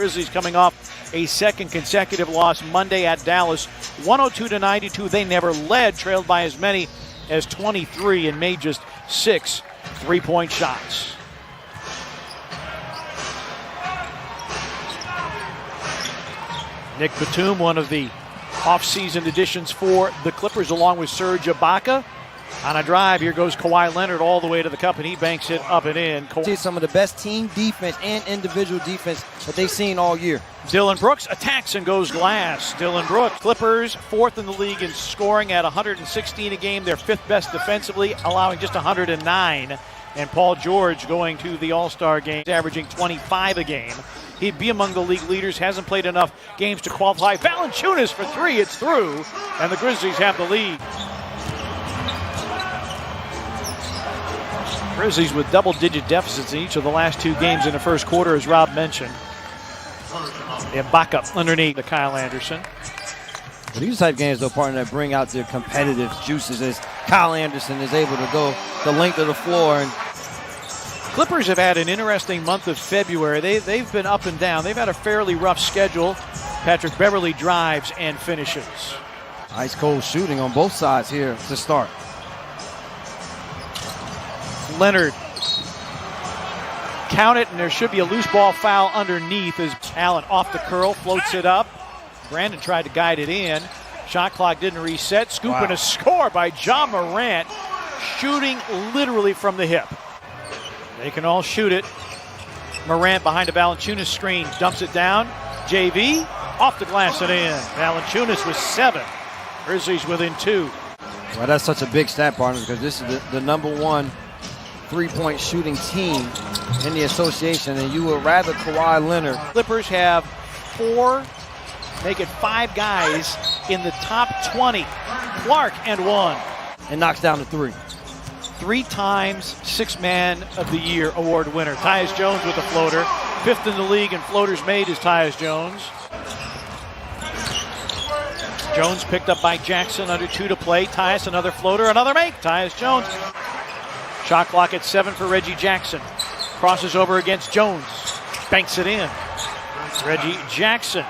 Grizzlies coming off a second consecutive loss Monday at Dallas, 102-92. They never led, trailed by as many as 23 and made just 6 3-point shots. Nick Batum, one of the off-season additions for the Clippers, along with Serge Ibaka. On a drive, here goes Kawhi Leonard all the way to the cup, and he banks it up and in. See some of the best team defense and individual defense that they've seen all year. Dillon Brooks attacks and goes glass. Dillon Brooks, Clippers, 4th in the league in scoring at 116 a game. They're 5th best defensively, allowing just 109. And Paul George going to the All-Star game, averaging 25 a game. He'd be among the league leaders, hasn't played enough games to qualify. Valanciunas for 3, it's through, and the Grizzlies have the lead. Grizzlies with double-digit deficits in each of the last 2 games in the first quarter, as Rob mentioned. They have backup underneath to Kyle Anderson. Well, these type games, though, partner, that bring out their competitive juices as Kyle Anderson is able to go the length of the floor. And Clippers have had an interesting month of February. They've been up and down. They've had a fairly rough schedule. Patrick Beverley drives and finishes. Ice cold shooting on both sides here to start. Leonard, count it, and there should be a loose ball foul underneath as Allen off the curl, floats it up. Brandon tried to guide it in. Shot clock didn't reset. Scoop and a score by Ja Morant, shooting literally from the hip. They can all shoot it. Morant behind a Valanciunas screen, dumps it down. JV, off the glass and in. Valanciunas with 7. Grizzlies within 2. Well, that's such a big stat, partner, because this is the number 1 3-point shooting team in the association, and you would rather Kawhi Leonard. Clippers have 4, make it 5 guys in the top 20. Clark and 1. And knocks down the 3. 3 times 6-Man of the Year award winner. Tyus Jones with a floater. 5th in the league in floaters made is Tyus Jones. Jones picked up by Jackson, under 2 to play. Tyus, another floater, another make. Tyus Jones. Shot clock at 7 for Reggie Jackson. Crosses over against Jones. Banks it in. Reggie Jackson.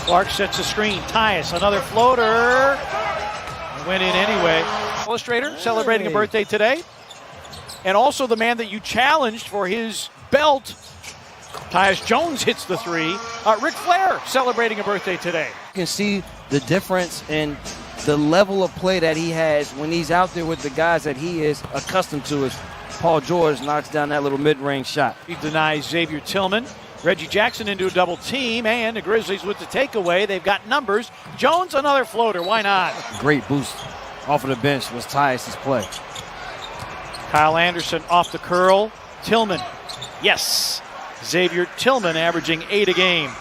Clark sets a screen. Tyus, another floater. Went in anyway. Illustrator celebrating a birthday today. And also the man that you challenged for his belt. Tyus Jones hits the 3. Ric Flair celebrating a birthday today. You can see the difference in the level of play that he has when he's out there with the guys that he is accustomed to as Paul George knocks down that little mid-range shot. He denies Xavier Tillman. Reggie Jackson into a double team, and the Grizzlies with the takeaway. They've got numbers. Jones, another floater. Why not? Great boost off of the bench was Tyus' play. Kyle Anderson off the curl. Tillman. Yes. Xavier Tillman averaging 8 a game.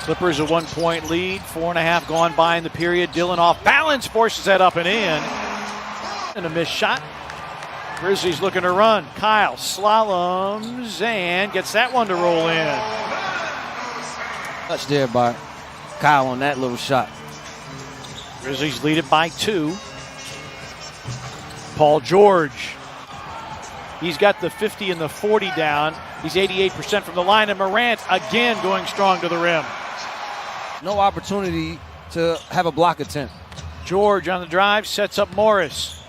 Clippers a 1-point lead. 4.5 gone by in the period. Dillon off balance, forces that up and in. And a missed shot. Grizzlies looking to run. Kyle slaloms and gets that one to roll in. Touch there by Kyle on that little shot. Grizzlies lead it by 2. Paul George. He's got the 50 and the 40 down. He's 88% from the line, and Morant again going strong to the rim. No opportunity to have a block attempt. George on the drive, sets up Morris.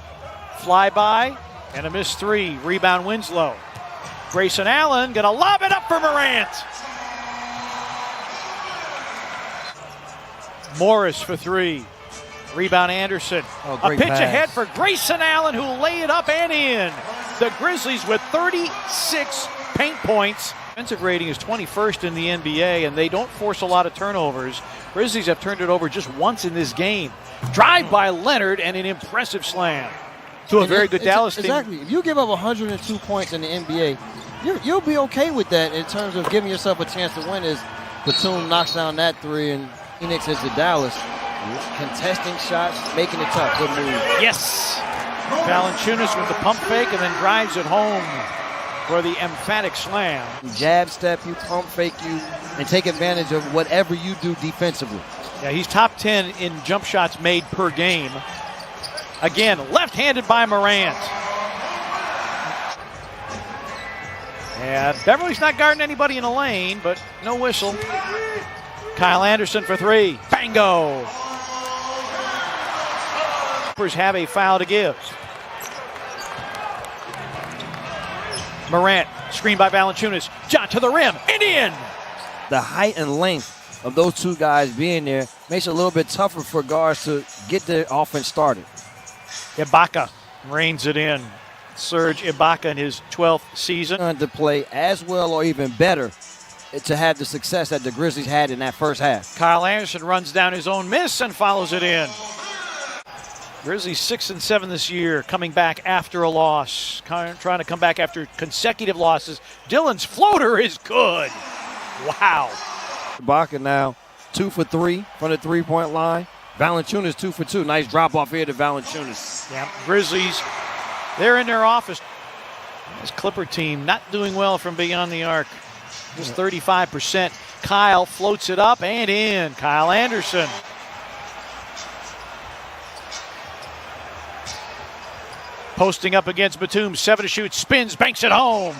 Flyby and a missed 3. Rebound Winslow. Grayson Allen gonna lob it up for Morant. Morris for 3. Rebound Anderson. A pitch pass ahead for Grayson Allen, who will lay it up and in. The Grizzlies with 36 paint points. Defensive rating is 21st in the NBA, and they don't force a lot of turnovers. Grizzlies have turned it over just once in this game. Drive by Leonard and an impressive slam to a very good Dallas team. Exactly. If you give up 102 points in the NBA, you'll be okay with that in terms of giving yourself a chance to win. As Batum knocks down that 3 and Phoenix hits to Dallas. Contesting shots, making it tough. Good move. Yes. Valanciunas with the pump fake and then drives it home for the emphatic slam. Jab step you, pump fake you, and take advantage of whatever you do defensively. Yeah, he's top 10 in jump shots made per game. Again, left-handed by Morant. And Beverly's not guarding anybody in the lane, but no whistle. Kyle Anderson for three. Bango! Clippers have a foul to give. Morant, screen by Valanciunas. John to the rim, and in! The height and length of those two guys being there makes it a little bit tougher for guards to get their offense started. Ibaka reins it in. Serge Ibaka in his 12th season. To play as well or even better to have the success that the Grizzlies had in that first half. Kyle Anderson runs down his own miss and follows it in. Grizzlies 6-7 this year, coming back after a loss. Trying to come back after consecutive losses. Dillon's floater is good. Wow. Ibaka now 2 for 3 from the three-point line. Valanciunas 2 for 2. Nice drop off here to Valanciunas. Yeah, Grizzlies, they're in their office. This Clipper team not doing well from beyond the arc. Just 35%. Kyle floats it up and in. Kyle Anderson. Posting up against Batum, 7 to shoot, spins, banks it home.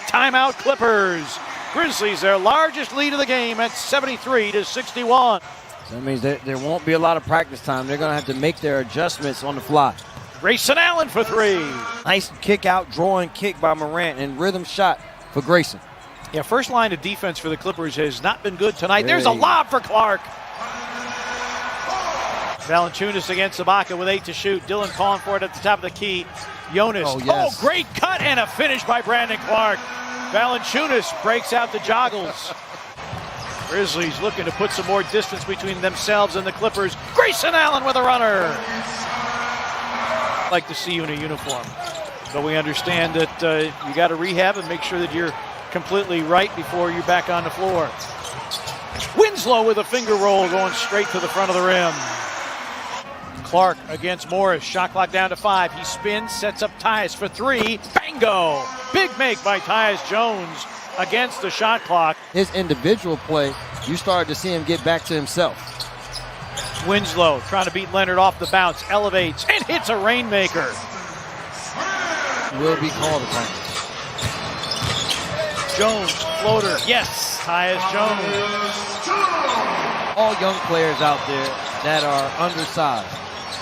Timeout Clippers. Grizzlies, their largest lead of the game at 73-61. So that means there won't be a lot of practice time. They're going to have to make their adjustments on the fly. Grayson Allen for three. Nice kick out, drawing kick by Morant, and rhythm shot for Grayson. Yeah, first line of defense for the Clippers has not been good tonight. There's a lob for Clark. Valanciunas against Ibaka with 8 to shoot. Dillon calling for it at the top of the key. Jonas. Oh, yes. Great cut and a finish by Brandon Clark. Valanciunas breaks out the joggles. Grizzlies looking to put some more distance between themselves and the Clippers. Grayson Allen with a runner. I'd like to see you in a uniform. But we understand that you got to rehab and make sure that you're completely right before you're back on the floor. Winslow with a finger roll going straight to the front of the rim. Clark against Morris. Shot clock down to 5. He spins, sets up Tyus for 3. Bango! Big make by Tyus Jones against the shot clock. His individual play, you started to see him get back to himself. Winslow trying to beat Leonard off the bounce. Elevates and hits a rainmaker. Will be called upon. Jones, floater. Yes, Tyus Jones. All young players out there that are undersized.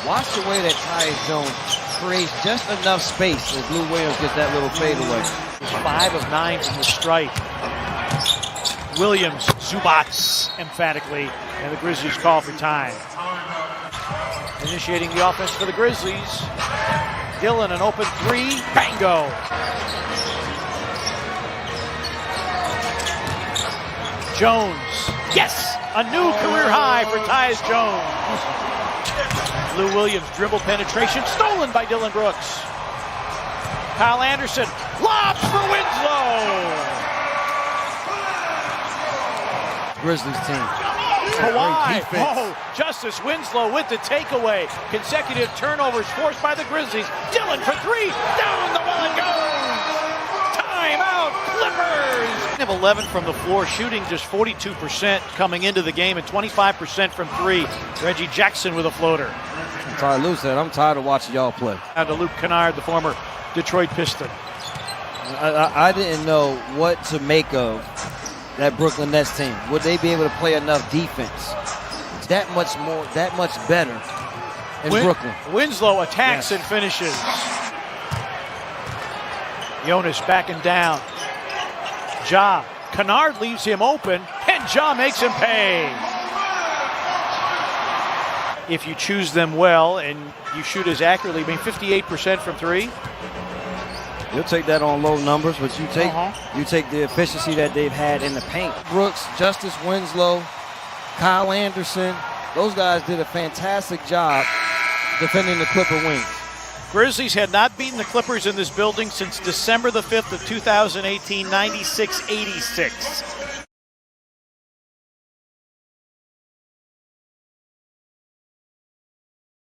Watch the way that Tyus Jones creates just enough space as Lou Williams gets that little fadeaway. 5 of 9 from the stripe. Williams, Zubats emphatically, and the Grizzlies call for time. Initiating the offense for the Grizzlies. Dillon, an open 3. Bango! Jones. Yes! A new career high for Tyus Jones. Lou Williams, dribble penetration, stolen by Dillon Brooks. Kyle Anderson, lobs for Winslow. Grizzlies team. Kawhi, Justice Winslow with the takeaway. Consecutive turnovers forced by the Grizzlies. Dillon for 3, down the well it goes. Timeout Clippers. Of 11 from the floor, shooting just 42% coming into the game and 25% from 3. Reggie Jackson with a floater. Lou said, I'm tired of watching y'all play. Now to Luke Kennard, the former Detroit Piston. I didn't know what to make of that Brooklyn Nets team. Would they be able to play enough defense? That much better in Brooklyn. Winslow attacks and finishes. Jonas backing down. Ja. Kennard leaves him open, and Ja makes him pay. If you choose them well and you shoot as accurately, 58% from 3. You'll take that on low numbers, but you take the efficiency that they've had in the paint. Brooks, Justice Winslow, Kyle Anderson, those guys did a fantastic job defending the Clipper wings. Grizzlies had not beaten the Clippers in this building since December the 5th of 2018, 96-86.